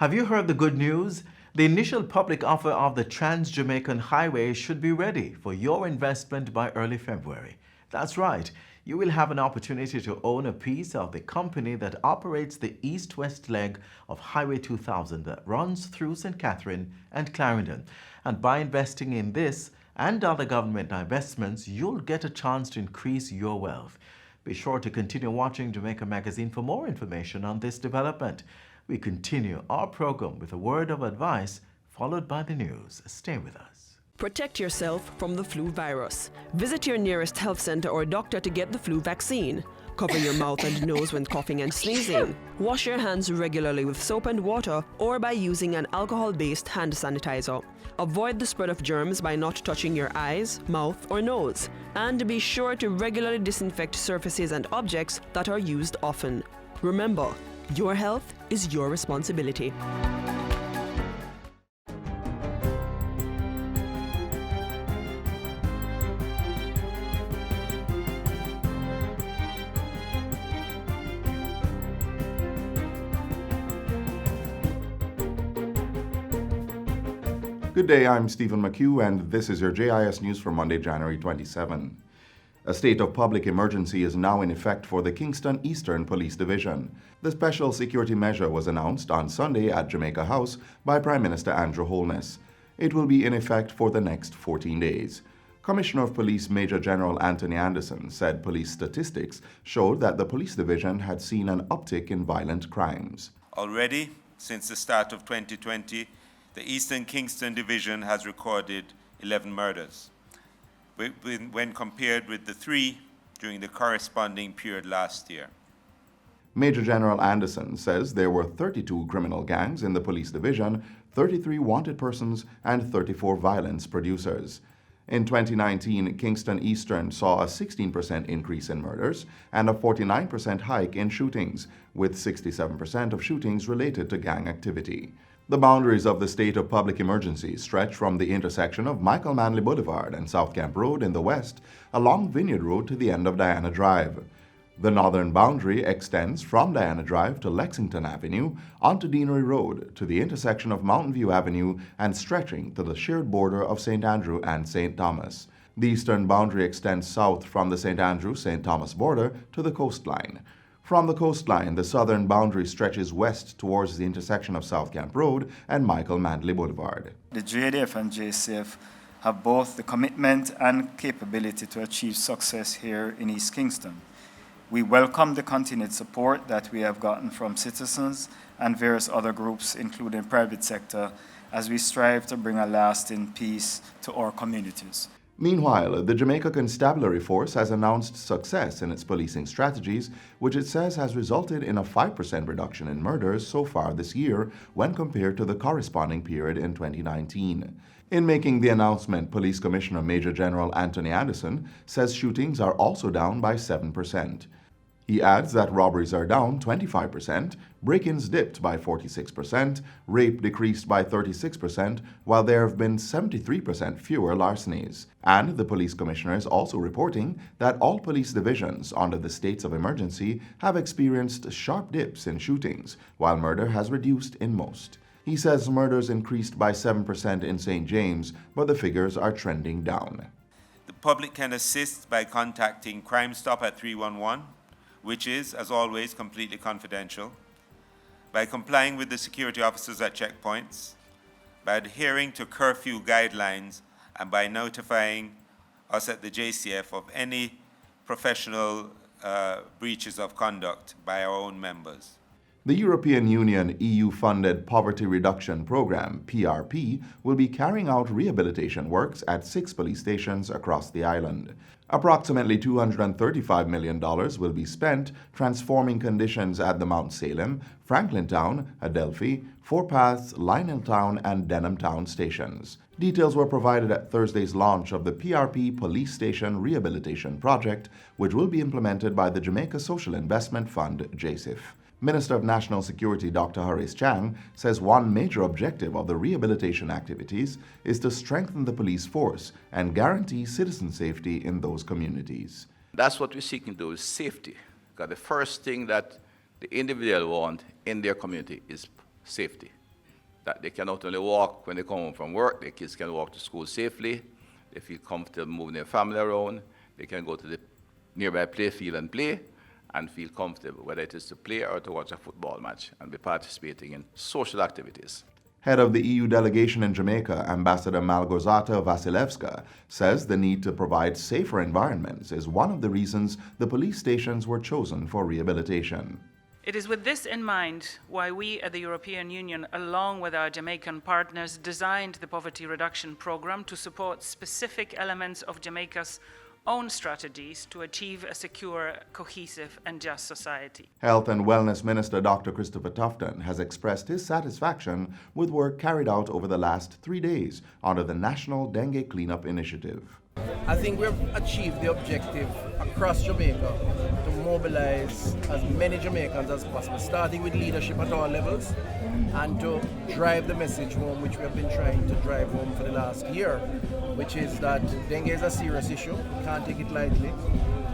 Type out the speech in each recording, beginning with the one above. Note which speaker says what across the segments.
Speaker 1: Have you heard the good news? The initial public offer of the Trans-Jamaican Highway should be ready for your investment by early February. That's right, you will have an opportunity to own a piece of the company that operates the east-west leg of Highway 2000 that runs through St. Catherine and Clarendon. And by investing in this and other government investments, you'll get a chance to increase your wealth. Be sure to continue watching Jamaica Magazine for more information on this development. We continue our program with a word of advice, followed by the news. Stay with us.
Speaker 2: Protect yourself from the flu virus. Visit your nearest health center or doctor to get the flu vaccine. Cover your mouth and nose when coughing and sneezing. Wash your hands regularly with soap and water or by using an alcohol-based hand sanitizer. Avoid the spread of germs by not touching your eyes, mouth, or nose. And be sure to regularly disinfect surfaces and objects that are used often. Remember, your health is your responsibility.
Speaker 3: Good day, I'm Stephen McHugh, and this is your JIS News for Monday, January 27. A state of public emergency is now in effect for the Kingston Eastern Police Division. The special security measure was announced on Sunday at Jamaica House by Prime Minister Andrew Holness. It will be in effect for the next 14 days. Commissioner of Police Major General Anthony Anderson said police statistics showed that the police division had seen an uptick in violent crimes.
Speaker 4: Already, since the start of 2020, the Eastern Kingston Division has recorded 11 murders, when compared with the 3 during the corresponding period last year.
Speaker 3: Major General Anderson says there were 32 criminal gangs in the police division, 33 wanted persons, and 34 violence producers. In 2019, Kingston Eastern saw a 16% increase in murders and a 49% hike in shootings, with 67% of shootings related to gang activity. The boundaries of the state of public emergency stretch from the intersection of Michael Manley Boulevard and South Camp Road in the west along Vineyard Road to the end of Diana Drive. The northern boundary extends from Diana Drive to Lexington Avenue onto Deanery Road to the intersection of Mountain View Avenue and stretching to the shared border of St. Andrew and St. Thomas. The eastern boundary extends south from the St. Andrew-St. Thomas border to the coastline. From the coastline, the southern boundary stretches west towards the intersection of South Camp Road and Michael Manley Boulevard.
Speaker 5: The JDF and JCF have both the commitment and capability to achieve success here in East Kingston. We welcome the continued support that we have gotten from citizens and various other groups, including private sector, as we strive to bring a lasting peace to our communities.
Speaker 3: Meanwhile, the Jamaica Constabulary Force has announced success in its policing strategies, which it says has resulted in a 5% reduction in murders so far this year when compared to the corresponding period in 2019. In making the announcement, Police Commissioner Major General Anthony Anderson says shootings are also down by 7%. He adds that robberies are down 25%, break-ins dipped by 46%, rape decreased by 36%, while there have been 73% fewer larcenies. And the police commissioner is also reporting that all police divisions under the states of emergency have experienced sharp dips in shootings, while murder has reduced in most. He says murders increased by 7% in St. James, but the figures are trending down.
Speaker 4: The public can assist by contacting Crime Stop at 311, which is, as always, completely confidential, by complying with the security officers at checkpoints, by adhering to curfew guidelines, and by notifying us at the JCF of any professional breaches of conduct by our own members.
Speaker 3: The European Union EU-funded Poverty Reduction Programme, PRP, will be carrying out rehabilitation works at 6 police stations across the island. Approximately $235 million will be spent transforming conditions at the Mount Salem, Franklin Town, Adelphi, Four Paths, Lionel Town, and Denham Town stations. Details were provided at Thursday's launch of the PRP Police Station Rehabilitation Project, which will be implemented by the Jamaica Social Investment Fund, JSIF. Minister of National Security Dr. Horace Chang says one major objective of the rehabilitation activities is to strengthen the police force and guarantee citizen safety in those communities.
Speaker 6: That's what we're seeking to do, is safety. Because the first thing that the individual want in their community is safety. that they can not only walk when they come home from work, their kids can walk to school safely, they feel comfortable moving their family around, they can go to the nearby play field and play, and feel comfortable, whether it is to play or to watch a football match, and be participating in social activities.
Speaker 3: Head of the EU delegation in Jamaica, Ambassador Malgorzata Vasilevska, says the need to provide safer environments is one of the reasons the police stations were chosen for rehabilitation.
Speaker 7: It is with this in mind why we at the European Union, along with our Jamaican partners, designed the Poverty Reduction Programme to support specific elements of Jamaica's own strategies to achieve a secure, cohesive and just society.
Speaker 3: Health and Wellness Minister Dr. Christopher Tufton has expressed his satisfaction with work carried out over the last 3 days under the National Dengue Cleanup Initiative.
Speaker 8: I think we've achieved the objective across Jamaica to mobilize as many Jamaicans as possible, starting with leadership at all levels, and to drive the message home, which we have been trying to drive home for the last year, which is that dengue is a serious issue. We can't take it lightly.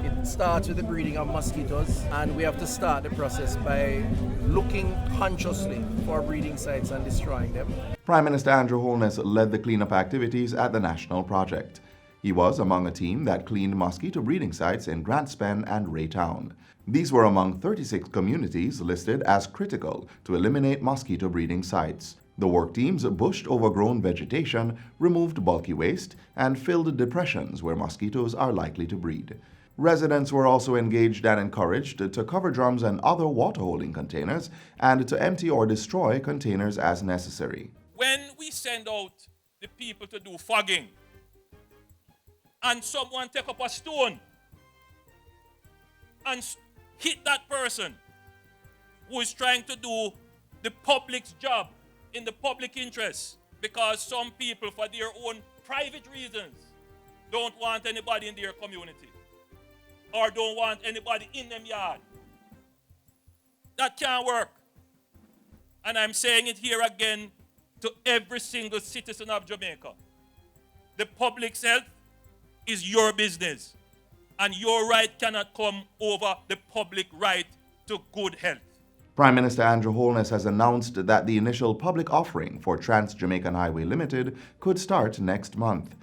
Speaker 8: It starts with the breeding of mosquitoes, and we have to start the process by looking consciously for breeding sites and destroying them.
Speaker 3: Prime Minister Andrew Holness led the cleanup activities at the national project. He was among a team that cleaned mosquito breeding sites in Grantspen and Raytown. These were among 36 communities listed as critical to eliminate mosquito breeding sites. The work teams bushed overgrown vegetation, removed bulky waste, and filled depressions where mosquitoes are likely to breed. Residents were also engaged and encouraged to cover drums and other water-holding containers and to empty or destroy containers as necessary.
Speaker 9: When we send out the people to do fogging, and someone take up a stone and hit that person who is trying to do the public's job in the public interest, because some people, for their own private reasons, don't want anybody in their community or don't want anybody in them yard. That can't work. And I'm saying it here again to every single citizen of Jamaica. The public's health is your business, and your right cannot come over the public right to good health.
Speaker 3: Prime Minister Andrew Holness has announced that the initial public offering for Trans-Jamaican Highway Limited could start next month.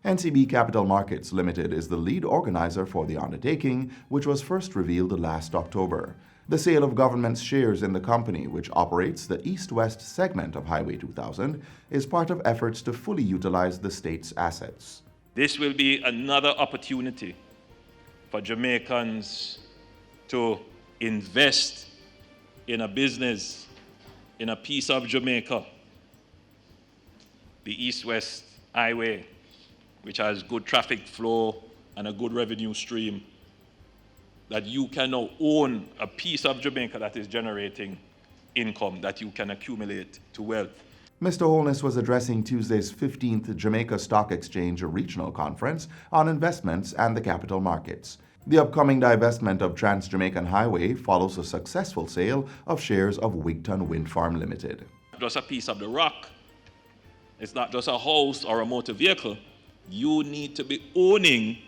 Speaker 3: NCB Capital Markets Limited is the lead organizer for the undertaking, which was first revealed last October. The sale of government's shares in the company, which operates the east-west segment of Highway 2000, is part of efforts to fully utilize the state's assets.
Speaker 9: This will be another opportunity for Jamaicans to invest in a business, in a piece of Jamaica, the East-West Highway, which has good traffic flow and a good revenue stream, that you can now own a piece of Jamaica that is generating income that you can accumulate to wealth.
Speaker 3: Mr. Holness was addressing Tuesday's 15th Jamaica Stock Exchange Regional Conference on investments and the capital markets. The upcoming divestment of Trans-Jamaican Highway follows a successful sale of shares of Wigton Wind Farm Limited.
Speaker 9: Just a piece of the rock. It's not just a house or a motor vehicle. You need to be owning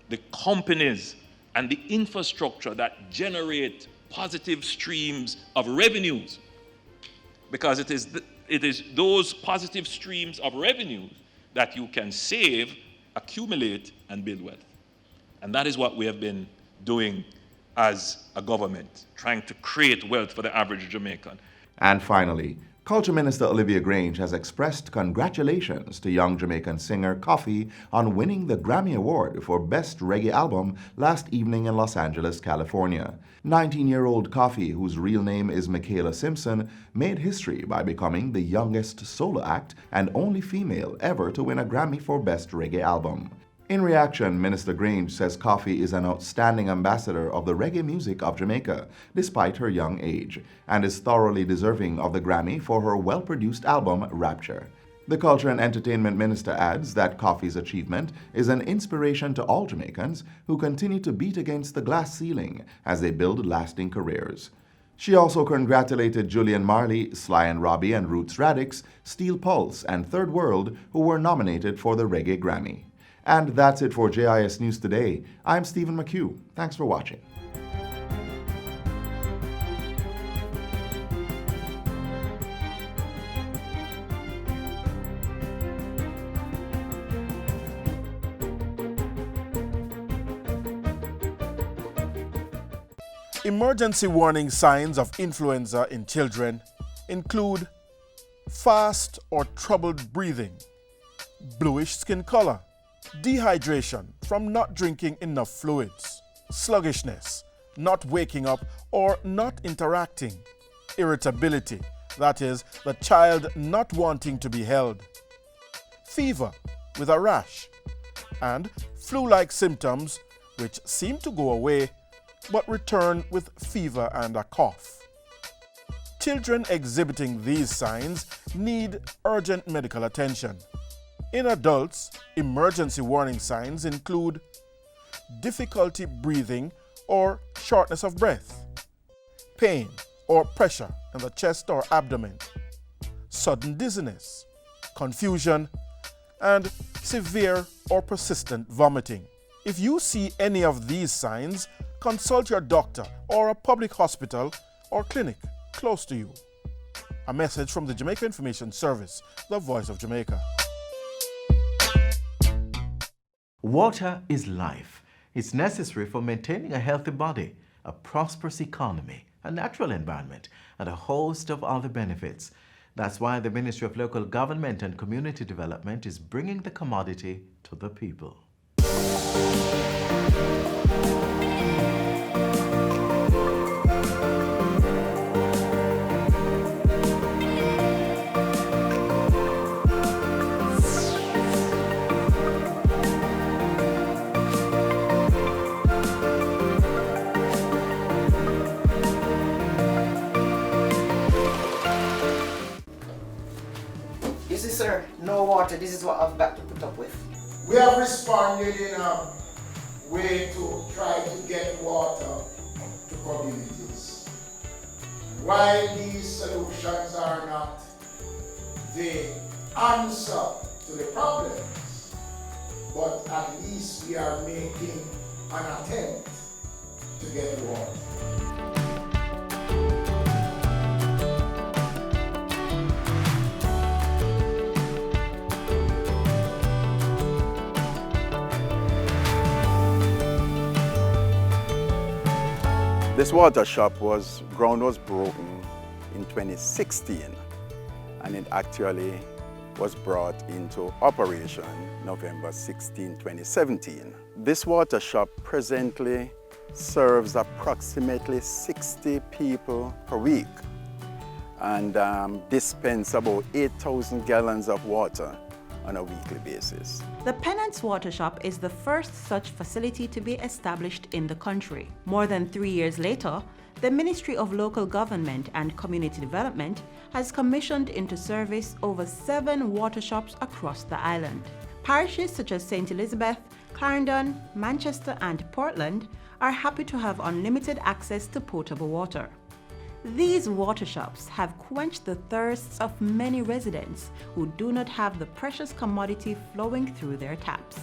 Speaker 9: the companies and the infrastructure that generate positive streams of revenues, because it is those positive streams of revenue that you can save, accumulate, and build wealth. And that is what we have been doing as a government, trying to create wealth for the average Jamaican.
Speaker 3: And finally, Culture Minister Olivia Grange has expressed congratulations to young Jamaican singer Koffee on winning the Grammy Award for Best Reggae Album last evening in Los Angeles, California. 19-year-old Koffee, whose real name is Michaela Simpson, made history by becoming the youngest solo act and only female ever to win a Grammy for Best Reggae Album. In reaction, Minister Grange says Koffee is an outstanding ambassador of the reggae music of Jamaica, despite her young age, and is thoroughly deserving of the Grammy for her well-produced album, Rapture. The Culture and Entertainment Minister adds that Koffee's achievement is an inspiration to all Jamaicans who continue to beat against the glass ceiling as they build lasting careers. She also congratulated Julian Marley, Sly and Robbie and Roots Radix, Steel Pulse, and Third World, who were nominated for the Reggae Grammy. And that's it for JIS News Today. I'm Stephen McHugh. Thanks for watching.
Speaker 10: Emergency warning signs of influenza in children include fast or troubled breathing, bluish skin color, dehydration from not drinking enough fluids, sluggishness, not waking up or not interacting, irritability, that is, the child not wanting to be held, fever with a rash, and flu-like symptoms which seem to go away but return with fever and a cough. Children exhibiting these signs need urgent medical attention. In adults, emergency warning signs include difficulty breathing or shortness of breath, pain or pressure in the chest or abdomen, sudden dizziness, confusion, and severe or persistent vomiting. If you see any of these signs, consult your doctor or a public hospital or clinic close to you. A message from the Jamaica Information Service, the Voice of Jamaica.
Speaker 1: Water is life. It's necessary for maintaining a healthy body, a prosperous economy, a natural environment, and a host of other benefits. That's why the Ministry of Local Government and Community Development is bringing the commodity to the people.
Speaker 11: You see, sir, no water. This is what I've got to put up with.
Speaker 12: We have responded in a way to try to get water to communities. While these solutions are not the answer to the problems, but at least we are making an attempt to get water.
Speaker 13: This water shop ground was broken in 2016, and it actually was brought into operation November 16, 2017. This water shop presently serves approximately 60 people per week and dispense about 8,000 gallons of water on a weekly basis.
Speaker 14: The Penance Water Shop is the first such facility to be established in the country. More than 3 years later, the Ministry of Local Government and Community Development has commissioned into service over 7 water shops across the island. Parishes such as St. Elizabeth, Clarendon, Manchester and Portland are happy to have unlimited access to potable water. These water shops have quenched the thirsts of many residents who do not have the precious commodity flowing through their taps.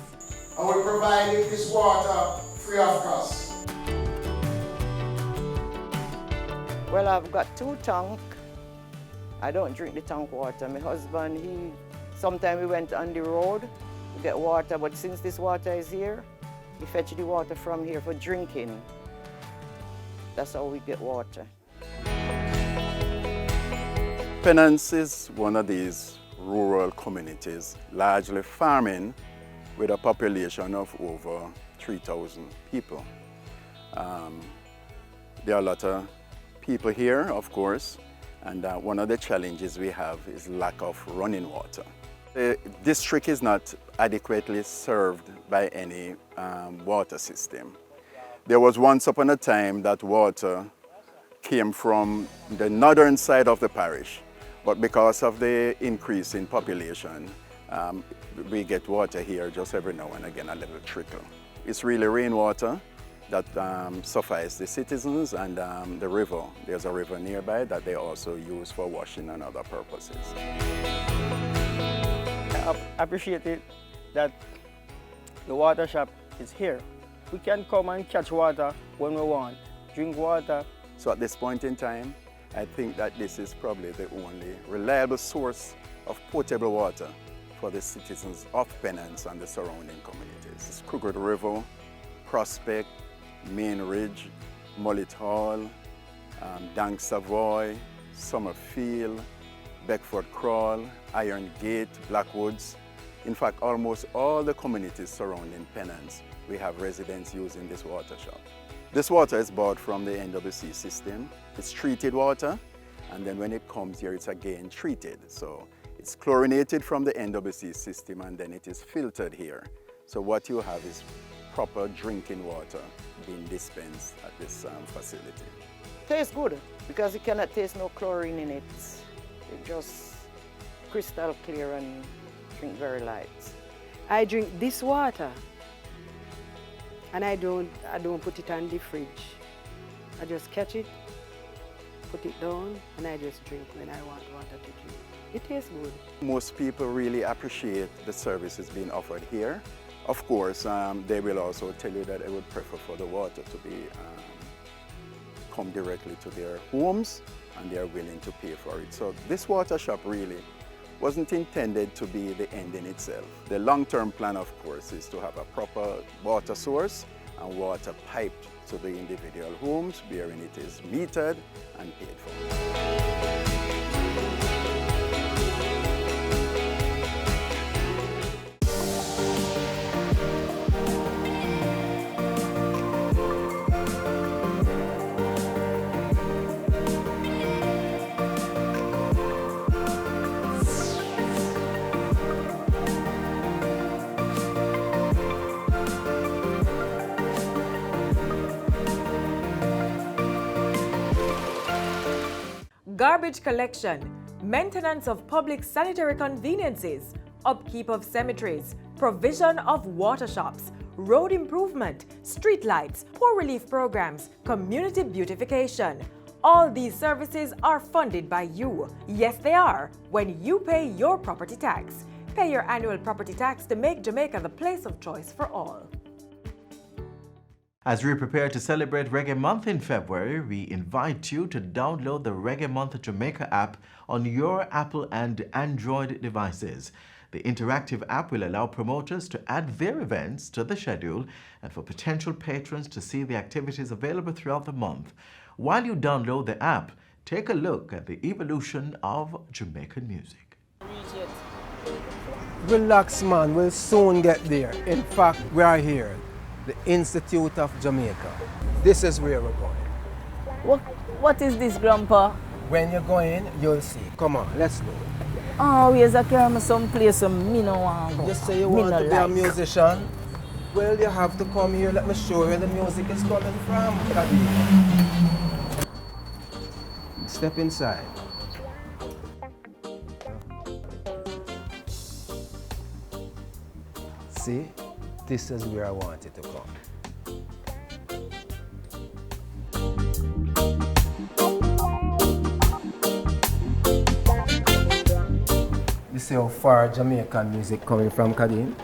Speaker 12: I will provide this water free of cost.
Speaker 11: Well, I've got 2 tanks. I don't drink the tank water. My husband, sometimes we went on the road to get water, but since this water is here, we fetch the water from here for drinking. That's how we get water.
Speaker 13: Penance is one of these rural communities, largely farming, with a population of over 3,000 people. There are a lot of people here, of course, and one of the challenges we have is lack of running water. The district is not adequately served by any water system. There was once upon a time that water came from the northern side of the parish, but because of the increase in population, we get water here just every now and again, a little trickle. It's really rainwater that suffices the citizens, and the river. There's a river nearby that they also use for washing and other purposes.
Speaker 15: I appreciate it that the water shop is here. We can come and catch water when we want, drink water.
Speaker 13: So at this point in time, I think that this is probably the only reliable source of potable water for the citizens of Penance and the surrounding communities. It's Crooked River, Prospect, Main Ridge, Mullet Hall, Dank Savoy, Summerfield, Beckford Crawl, Iron Gate, Blackwoods. In fact, almost all the communities surrounding Pennants, we have residents using this water shop. This water is bought from the NWC system. It's treated water, and then when it comes here, it's again treated. So it's chlorinated from the NWC system, and then it is filtered here. So what you have is proper drinking water being dispensed at this facility.
Speaker 11: Tastes good because you cannot taste no chlorine in it. It's just crystal clear and drink very light.
Speaker 16: I drink this water and I don't put it on the fridge. I just catch it, put it down, and I just drink when I want water to drink. It tastes good.
Speaker 13: Most people really appreciate the services being offered here. Of course, they will also tell you that they would prefer for the water to be come directly to their homes, and they are willing to pay for it. So this water shop really wasn't intended to be the end in itself. The long-term plan, of course, is to have a proper water source and water piped to the individual homes, wherein it is metered and paid for.
Speaker 17: Garbage collection, maintenance of public sanitary conveniences, upkeep of cemeteries, provision of water shops, road improvement, street lights, poor relief programs, community beautification. All these services are funded by you. Yes, they are, when you pay your property tax. Pay your annual property tax to make Jamaica the place of choice for all.
Speaker 1: As we prepare to celebrate Reggae Month in February, we invite you to download the Reggae Month Jamaica app on your Apple and Android devices. The interactive app will allow promoters to add their events to the schedule and for potential patrons to see the activities available throughout the month. While you download the app, take a look at the evolution of Jamaican music.
Speaker 8: Relax, man, we'll soon get there. In fact, we are here. The Institute of Jamaica. This is where we're going.
Speaker 18: What is this, Grandpa?
Speaker 8: When you go in, you'll see. Come on, let's go.
Speaker 18: Oh, where's a camera someplace me no want go.
Speaker 8: You say you want to be a musician? Well, you have to come here. Let me show you where the music is coming from. Step inside. See? This is where I want it to come. You see how far Jamaican music coming from, Kadim?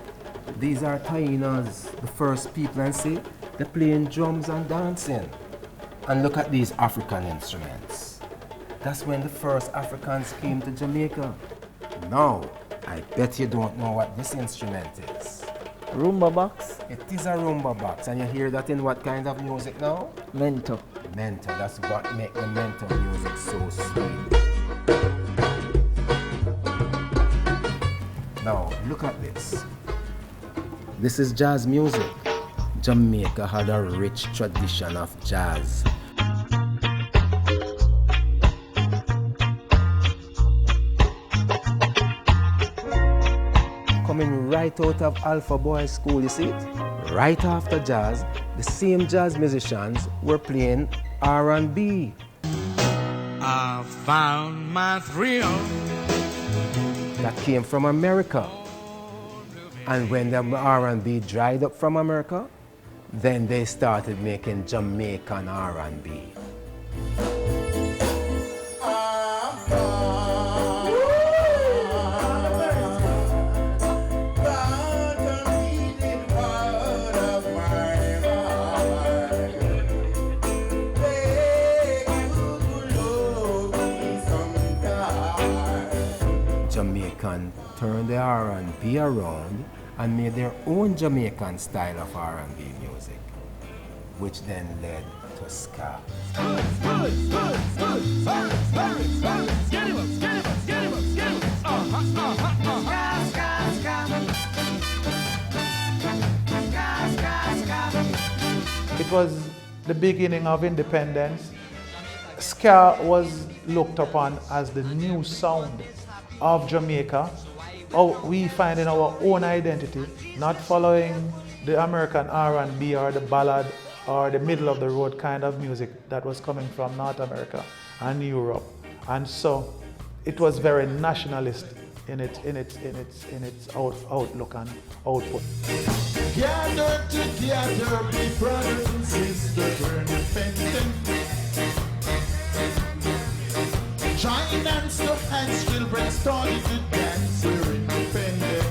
Speaker 8: These are Tainas, the first people, and see, they're playing drums and dancing. And look at these African instruments. That's when the first Africans came to Jamaica. Now, I bet you don't know what this instrument is.
Speaker 18: Rumba box?
Speaker 8: It is a rumba box, and you hear that in what kind of music now?
Speaker 18: Mento.
Speaker 8: Mento, that's what makes the mento music so sweet. Now, look at this. This is jazz music. Jamaica had a rich tradition of jazz. Coming right out of Alpha Boys School, you see it? Right after jazz, the same jazz musicians were playing R&B.
Speaker 19: I found my thrill.
Speaker 8: That came from America. And when the R&B dried up from America, then they started making Jamaican R&B. Jamaican turned the R&B around and made their own Jamaican style of R&B music.
Speaker 20: which then led to ska.
Speaker 21: It was the beginning of independence. Ska was looked upon as the new sound of Jamaica. We find in our own identity, not following the American R&B or the ballad or the middle of the road kind of music that was coming from North America and Europe. And so it was very nationalist in its outlook and output.
Speaker 22: Gather together, be brothers and sisters, we're independent. Join hands to hands, children starting to dance, we're independent.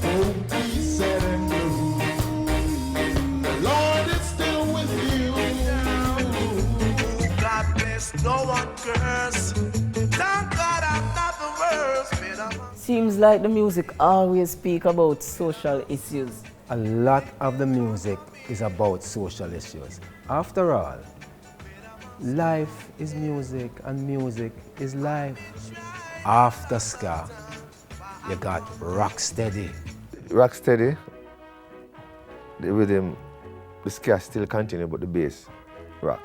Speaker 22: Oh, be set and blue. The Lord is still with you. God bless, no one curse. Thank God I'm not the worst.
Speaker 18: Seems like the music always speak about social issues.
Speaker 20: A lot of the music is about social issues. After all, life is music and music is life. After ska, you got Rocksteady.
Speaker 23: Rocksteady, the rhythm, the ska still continue, but the bass rock.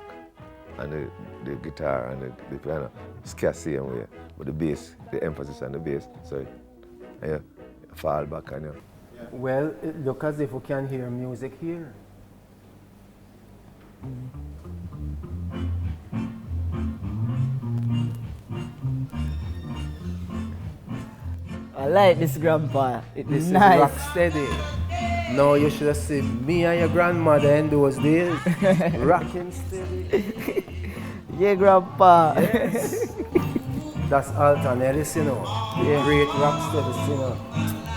Speaker 23: And the guitar and the piano, ska same way. But the bass, the emphasis on the bass, so you fall back on you.
Speaker 20: Well, it look as if we can hear music here.
Speaker 18: I like this, Grandpa.
Speaker 20: This
Speaker 18: nice.
Speaker 20: is Rocksteady. No, you should have seen me and your grandmother in those days. Rocking steady.
Speaker 18: Yeah, Grandpa.
Speaker 20: Yes. That's Alton Ellis, you know.
Speaker 18: Yeah.
Speaker 20: Great Rocksteady, you know.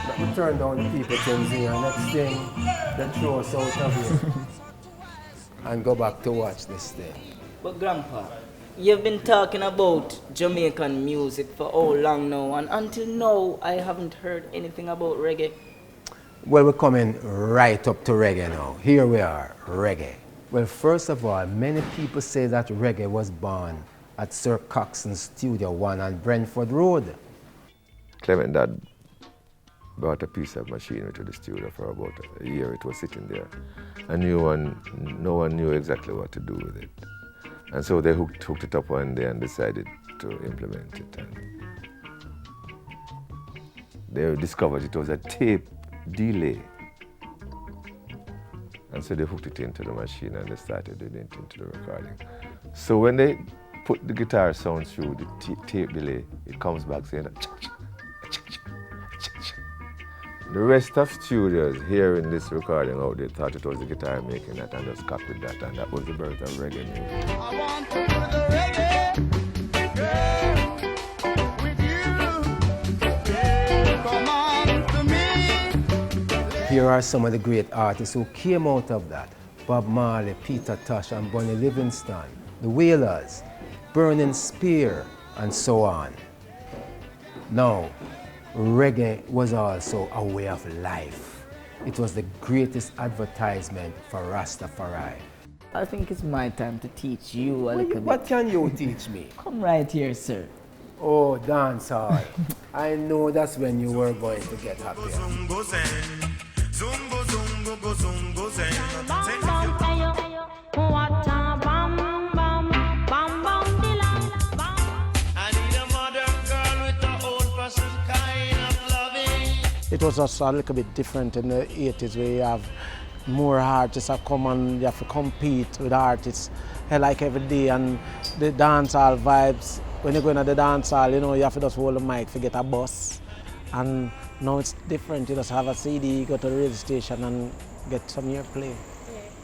Speaker 20: But we turn down the people things here. Next thing, they throw us out of here. And go back to watch this thing.
Speaker 18: But Grandpa, you've been talking about Jamaican music for how long now? And until now, I haven't heard anything about reggae.
Speaker 20: Well, we're coming right up to reggae now. Here we are, reggae. Well, first of all, many people say that reggae was born at Sir Coxson's Studio 1 on Brentford Road.
Speaker 23: Clement Dad brought a piece of machinery to the studio for about a year. It was sitting there. And no one knew exactly what to do with it. And so they hooked it up one day and decided to implement it. And they discovered it was a tape delay. And so they hooked it into the machine and they started doing it into the recording. So when they put the guitar sound through the tape delay, it comes back saying, the rest of studios hearing this recording out, they thought it was the guitar making that and just copied that, and that was the birth of reggae music.
Speaker 22: I want to do the reggae, girl, with you. Yeah, come on to me.
Speaker 20: Here are some of the great artists who came out of that. Bob Marley, Peter Tosh, and Bonnie Livingston, the Wailers, Burning Spear, and so on. Now, reggae was also a way of life. It was the greatest advertisement for Rastafari.
Speaker 18: I think it's my time to teach you a little bit.
Speaker 20: What can you teach me?
Speaker 18: Come right here, sir.
Speaker 20: Oh, dancehall. I know that's when you were going to get happy.
Speaker 21: It was just a little bit different in the 80s where you have more artists that come and you have to compete with artists like every day, and the dancehall vibes. When you go into the dancehall, you know, you have to just hold the mic to get a bus. And now it's different. You just have a CD, go to the radio station and get some airplay.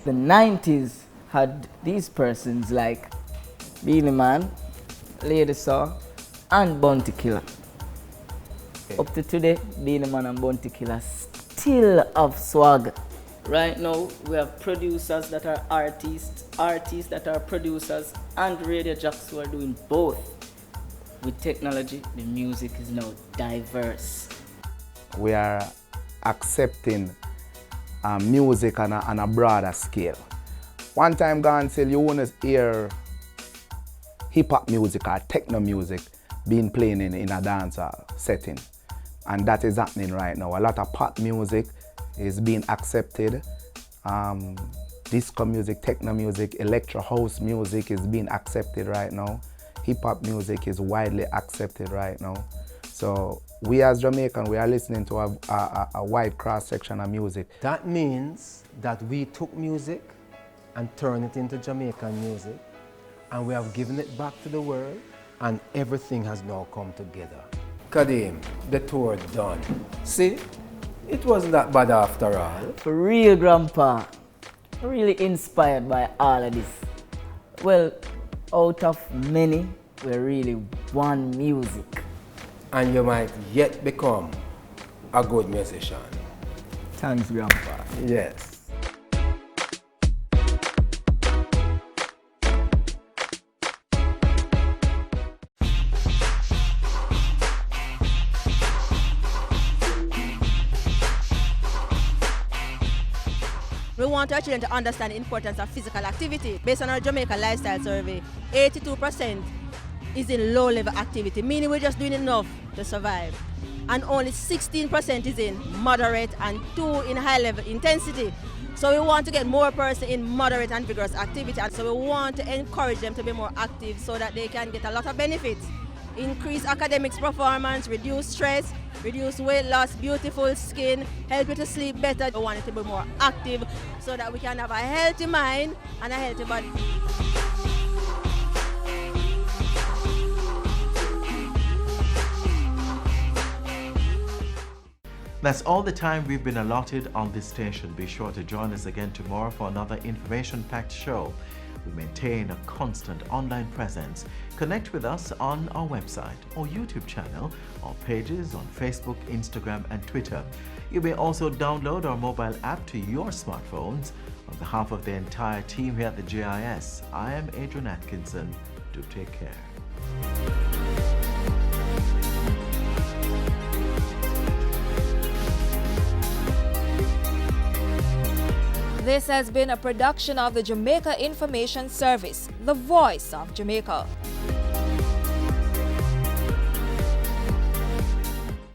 Speaker 18: The 90s had these persons like Beenie Man, Lady Saw, and Bounty Killer. Okay. Up to today, Beenie Man and Bounty Killer still have swag. Right now, we have producers that are artists that are producers, and radio jocks who are doing both. With technology, the music is now diverse.
Speaker 24: We are accepting
Speaker 2: music on a broader scale. One time gone till you want to hear hip-hop music or techno music being played in a dancehall setting. And that is happening right now. A lot of pop music is being accepted. Disco music, techno music, electro house music is being accepted right now. Hip-hop music is widely accepted right now. So we as Jamaicans, we are listening to a wide cross-section of music.
Speaker 20: That means that we took music and turned it into Jamaican music, and we have given it back to the world, and everything has now come together. Kadeem, the tour done. See, it wasn't that bad after all.
Speaker 18: For real, Grandpa. Really inspired by all of this. Well, out of many, we're really one music.
Speaker 20: And you might yet become a good musician.
Speaker 18: Thanks, Grandpa.
Speaker 20: Yes.
Speaker 4: We want our children to understand the importance of physical activity. Based on our Jamaica lifestyle survey, 82% is in low-level activity, meaning we're just doing enough to survive. And only 16% is in moderate and 2% in high-level intensity. So we want to get more person in moderate and vigorous activity. And so we want to encourage them to be more active so that they can get a lot of benefits. Increase academics performance, reduce stress, reduce weight loss, beautiful skin, help you to sleep better. We want it to be more active so that we can have a healthy mind and a healthy body.
Speaker 1: That's all the time we've been allotted on this station. Be sure to join us again tomorrow for another information-packed show. We maintain a constant online presence. Connect with us on our website or YouTube channel, or pages on Facebook, Instagram, and Twitter. You may also download our mobile app to your smartphones. On behalf of the entire team here at the GIS, I am Adrian Atkinson. Do take care.
Speaker 17: This has been a production of the Jamaica Information Service, the voice of Jamaica.